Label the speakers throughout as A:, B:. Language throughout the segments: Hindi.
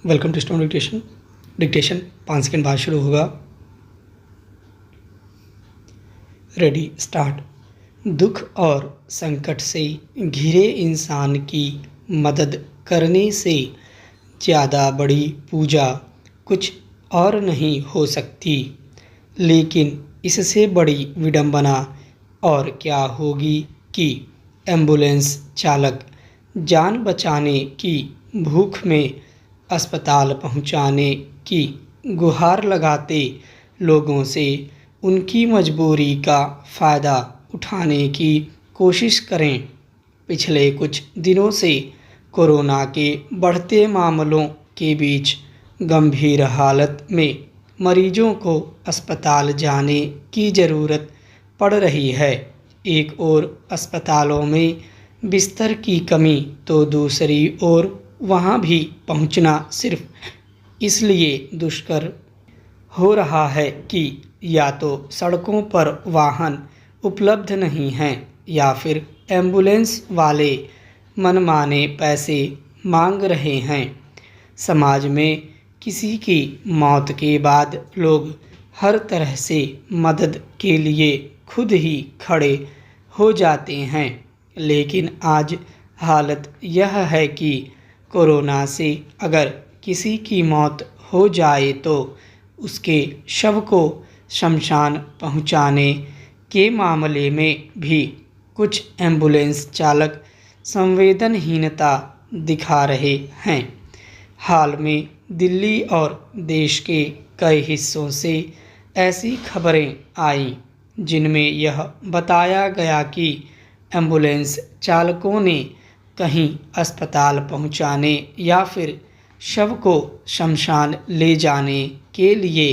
A: Welcome to stone dictation. Dictation 5 second बाद शुरू होगा। Ready start. दुख और संकट से घिरे इंसान की मदद करने से ज़्यादा बड़ी पूजा कुछ और नहीं हो सकती, लेकिन इससे बड़ी विडंबना और क्या होगी कि एम्बुलेंस चालक जान बचाने की भूख में अस्पताल पहुंचाने की गुहार लगाते लोगों से उनकी मजबूरी का फ़ायदा उठाने की कोशिश करें। पिछले कुछ दिनों से कोरोना के बढ़ते मामलों के बीच गंभीर हालत में मरीजों को अस्पताल जाने की ज़रूरत पड़ रही है। एक ओर अस्पतालों में बिस्तर की कमी तो दूसरी ओर वहां भी पहुंचना सिर्फ इसलिए दुष्कर हो रहा है कि या तो सड़कों पर वाहन उपलब्ध नहीं हैं या फिर एम्बुलेंस वाले मनमाने पैसे मांग रहे हैं। समाज में किसी की मौत के बाद लोग हर तरह से मदद के लिए खुद ही खड़े हो जाते हैं, लेकिन आज हालत यह है कि कोरोना से अगर किसी की मौत हो जाए तो उसके शव को शमशान पहुंचाने के मामले में भी कुछ एम्बुलेंस चालक संवेदनहीनता दिखा रहे हैं। हाल में दिल्ली और देश के कई हिस्सों से ऐसी खबरें आईं जिनमें यह बताया गया कि एम्बुलेंस चालकों ने कहीं अस्पताल पहुंचाने या फिर शव को शमशान ले जाने के लिए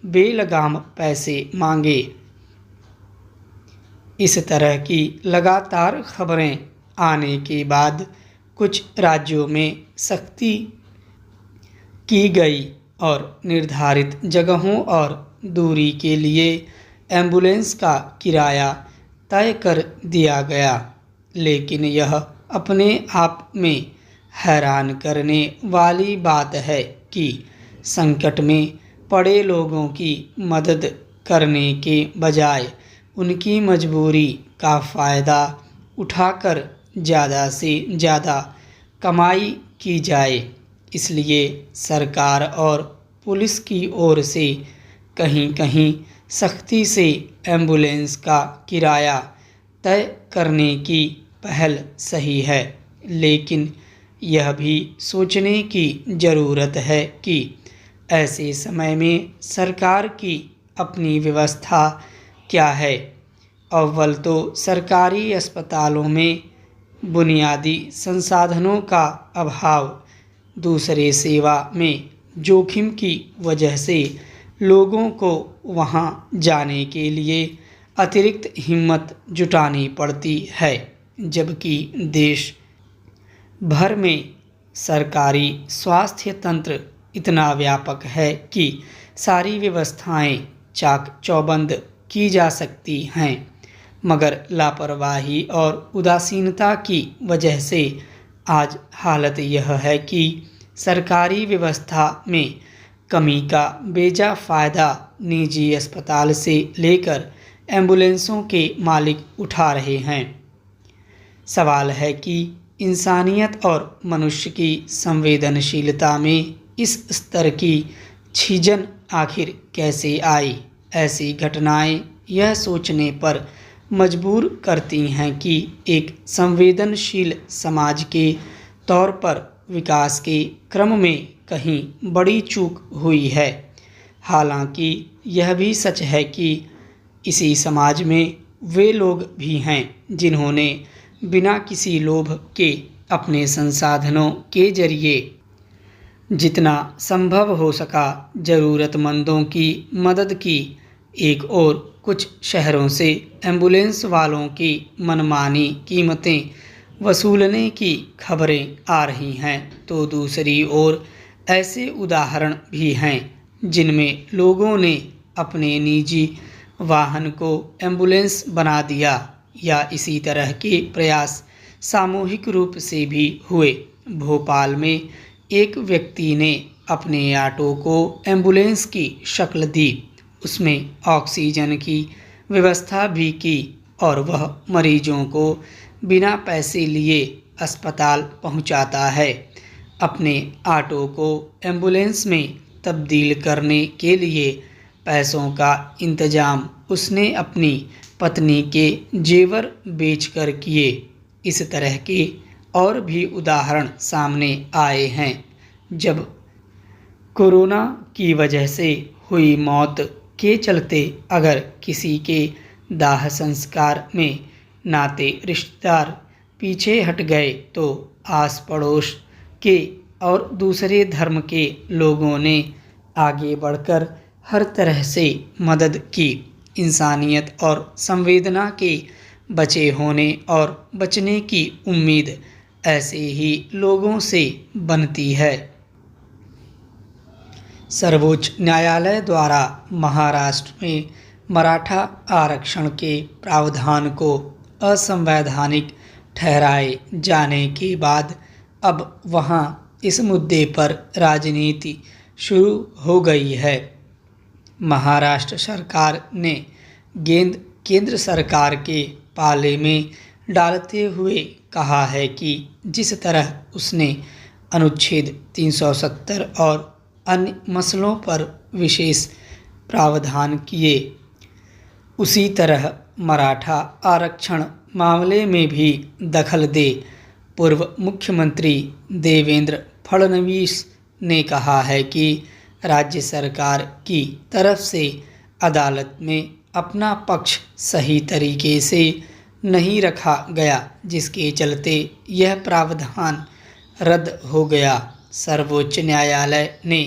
A: बेलगाम पैसे मांगे। इस तरह की लगातार खबरें आने के बाद कुछ राज्यों में सख्ती की गई और निर्धारित जगहों और दूरी के लिए एम्बुलेंस का किराया तय कर दिया गया, लेकिन यह अपने आप में हैरान करने वाली बात है कि संकट में पड़े लोगों की मदद करने के बजाय उनकी मजबूरी का फ़ायदा उठाकर ज़्यादा से ज़्यादा कमाई की जाए। इसलिए सरकार और पुलिस की ओर से कहीं कहीं सख्ती से एम्बुलेंस का किराया तय करने की पहल सही है, लेकिन यह भी सोचने की ज़रूरत है कि ऐसे समय में सरकार की अपनी व्यवस्था क्या है। अव्वल तो सरकारी अस्पतालों में बुनियादी संसाधनों का अभाव, दूसरे सेवा में जोखिम की वजह से लोगों को वहां जाने के लिए अतिरिक्त हिम्मत जुटानी पड़ती है, जबकि देश भर में सरकारी स्वास्थ्य तंत्र इतना व्यापक है कि सारी व्यवस्थाएं चाक चौबंद की जा सकती हैं, मगर लापरवाही और उदासीनता की वजह से आज हालत यह है कि सरकारी व्यवस्था में कमी का बेजा फ़ायदा निजी अस्पताल से लेकर एम्बुलेंसों के मालिक उठा रहे हैं। सवाल है कि इंसानियत और मनुष्य की संवेदनशीलता में इस स्तर की छीजन आखिर कैसे आई। ऐसी घटनाएं यह सोचने पर मजबूर करती हैं कि एक संवेदनशील समाज के तौर पर विकास के क्रम में कहीं बड़ी चूक हुई है। हालांकि यह भी सच है कि इसी समाज में वे लोग भी हैं जिन्होंने बिना किसी लोभ के अपने संसाधनों के जरिए जितना संभव हो सका ज़रूरतमंदों की मदद की। एक और कुछ शहरों से एम्बुलेंस वालों की मनमानी कीमतें वसूलने की खबरें आ रही हैं, तो दूसरी ओर ऐसे उदाहरण भी हैं जिनमें लोगों ने अपने निजी वाहन को एम्बुलेंस बना दिया, या इसी तरह के प्रयास सामूहिक रूप से भी हुए। भोपाल में एक व्यक्ति ने अपने ऑटो को एम्बुलेंस की शक्ल दी, उसमें ऑक्सीजन की व्यवस्था भी की और वह मरीजों को बिना पैसे लिए अस्पताल पहुंचाता है। अपने ऑटो को एम्बुलेंस में तब्दील करने के लिए पैसों का इंतजाम उसने अपनी पत्नी के जेवर बेचकर किए। इस तरह के और भी उदाहरण सामने आए हैं। जब कोरोना की वजह से हुई मौत के चलते अगर किसी के दाह संस्कार में नाते रिश्तेदार पीछे हट गए तो आस पड़ोस के और दूसरे धर्म के लोगों ने आगे बढ़कर हर तरह से मदद की। इंसानियत और संवेदना के बचे होने और बचने की उम्मीद ऐसे ही लोगों से बनती है। सर्वोच्च न्यायालय द्वारा महाराष्ट्र में मराठा आरक्षण के प्रावधान को असंवैधानिक ठहराए जाने के बाद अब वहां इस मुद्दे पर राजनीति शुरू हो गई है। महाराष्ट्र सरकार ने गेंद केंद्र सरकार के पाले में डालते हुए कहा है कि जिस तरह उसने अनुच्छेद 370 और अन्य मसलों पर विशेष प्रावधान किए, उसी तरह मराठा आरक्षण मामले में भी दखल दे। पूर्व मुख्यमंत्री देवेंद्र फडणवीस ने कहा है कि राज्य सरकार की तरफ से अदालत में अपना पक्ष सही तरीके से नहीं रखा गया, जिसके चलते यह प्रावधान रद्द हो गया। सर्वोच्च न्यायालय ने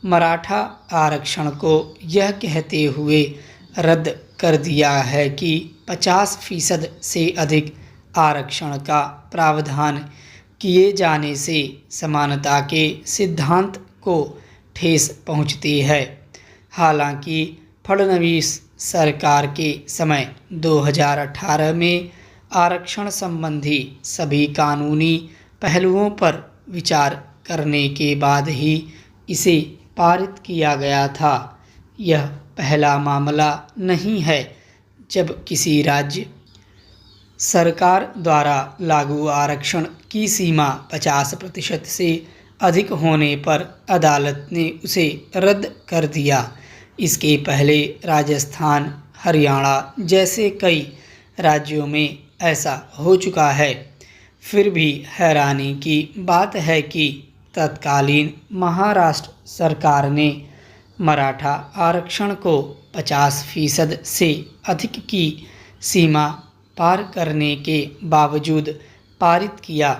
A: मराठा आरक्षण को यह कहते हुए रद्द कर दिया है कि 50% से अधिक आरक्षण का प्रावधान किए जाने से समानता के सिद्धांत को ठेस पहुंचती है। हालांकि फडणवीस सरकार के समय 2018 में आरक्षण संबंधी सभी कानूनी पहलुओं पर विचार करने के बाद ही इसे पारित किया गया था। यह पहला मामला नहीं है जब किसी राज्य सरकार द्वारा लागू आरक्षण की सीमा 50% से अधिक होने पर अदालत ने उसे रद्द कर दिया। इसके पहले राजस्थान, हरियाणा जैसे कई राज्यों में ऐसा हो चुका है। फिर भी हैरानी की बात है कि तत्कालीन महाराष्ट्र सरकार ने मराठा आरक्षण को 50% से अधिक की सीमा पार करने के बावजूद पारित किया।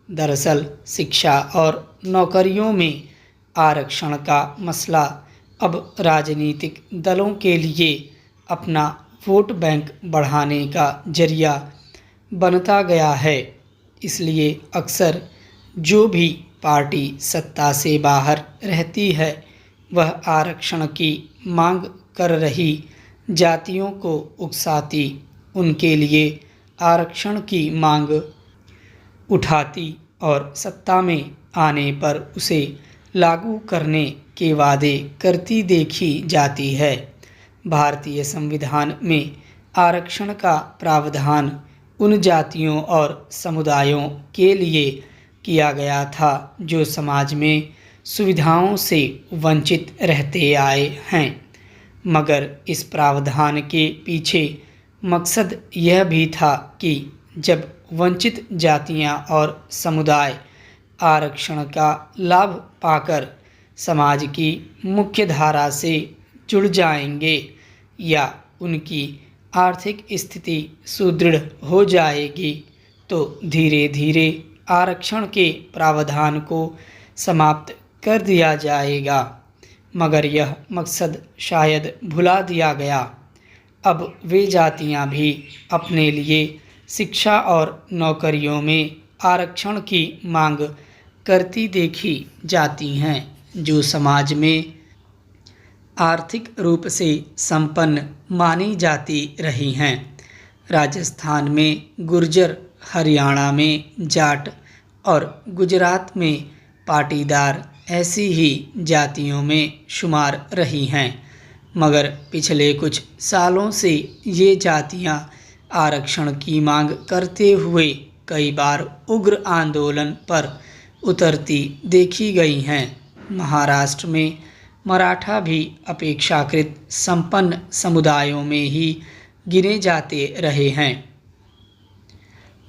A: दरअसल शिक्षा और नौकरियों में आरक्षण का मसला अब राजनीतिक दलों के लिए अपना वोट बैंक बढ़ाने का जरिया बनता गया है। इसलिए अक्सर जो भी पार्टी सत्ता से बाहर रहती है वह आरक्षण की मांग कर रही जातियों को उकसाती, उनके लिए आरक्षण की मांग उठाती और सत्ता में आने पर उसे लागू करने के वादे करती देखी जाती है। भारतीय संविधान में आरक्षण का प्रावधान उन जातियों और समुदायों के लिए किया गया था जो समाज में सुविधाओं से वंचित रहते आए हैं। मगर इस प्रावधान के पीछे मकसद यह भी था कि जब वंचित जातियां और समुदाय आरक्षण का लाभ पाकर समाज की मुख्य धारा से जुड़ जाएंगे या उनकी आर्थिक स्थिति सुदृढ़ हो जाएगी तो धीरे धीरे आरक्षण के प्रावधान को समाप्त कर दिया जाएगा। मगर यह मकसद शायद भुला दिया गया। अब वे जातियां भी अपने लिए शिक्षा और नौकरियों में आरक्षण की मांग करती देखी जाती हैं जो समाज में आर्थिक रूप से संपन्न मानी जाती रही हैं। राजस्थान में गुर्जर, हरियाणा में जाट और गुजरात में पाटीदार ऐसी ही जातियों में शुमार रही हैं, मगर पिछले कुछ सालों से ये जातियां आरक्षण की मांग करते हुए कई बार उग्र आंदोलन पर उतरती देखी गई हैं। महाराष्ट्र में मराठा भी अपेक्षाकृत संपन्न समुदायों में ही गिने जाते रहे हैं।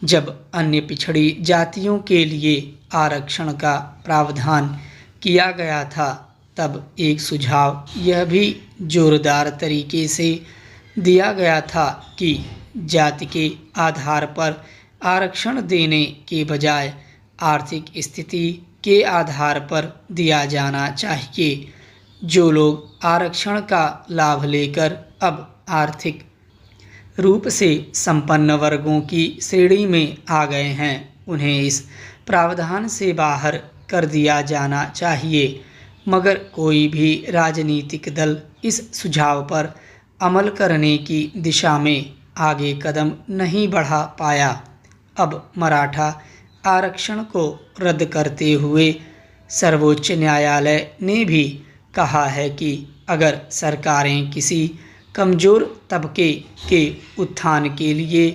A: जब अन्य पिछड़ी जातियों के लिए आरक्षण का प्रावधान किया गया था, तब एक सुझाव यह भी जोरदार तरीके से दिया गया था कि जाति के आधार पर आरक्षण देने के बजाय आर्थिक स्थिति के आधार पर दिया जाना चाहिए। जो लोग आरक्षण का लाभ लेकर अब आर्थिक रूप से संपन्न वर्गों की श्रेणी में आ गए हैं, उन्हें इस प्रावधान से बाहर कर दिया जाना चाहिए। मगर कोई भी राजनीतिक दल इस सुझाव पर अमल करने की दिशा में आगे कदम नहीं बढ़ा पाया। अब मराठा आरक्षण को रद्द करते हुए सर्वोच्च न्यायालय ने भी कहा है कि अगर सरकारें किसी कमज़ोर तबके के उत्थान के लिए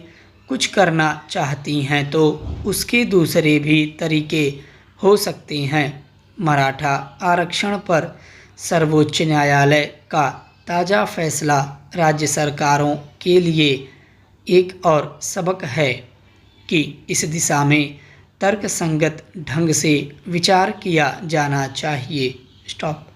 A: कुछ करना चाहती हैं तो उसके दूसरे भी तरीके हो सकते हैं। मराठा आरक्षण पर सर्वोच्च न्यायालय का ताज़ा फैसला राज्य सरकारों के लिए एक और सबक है कि इस दिशा में तर्कसंगत ढंग से विचार किया जाना चाहिए। स्टॉप।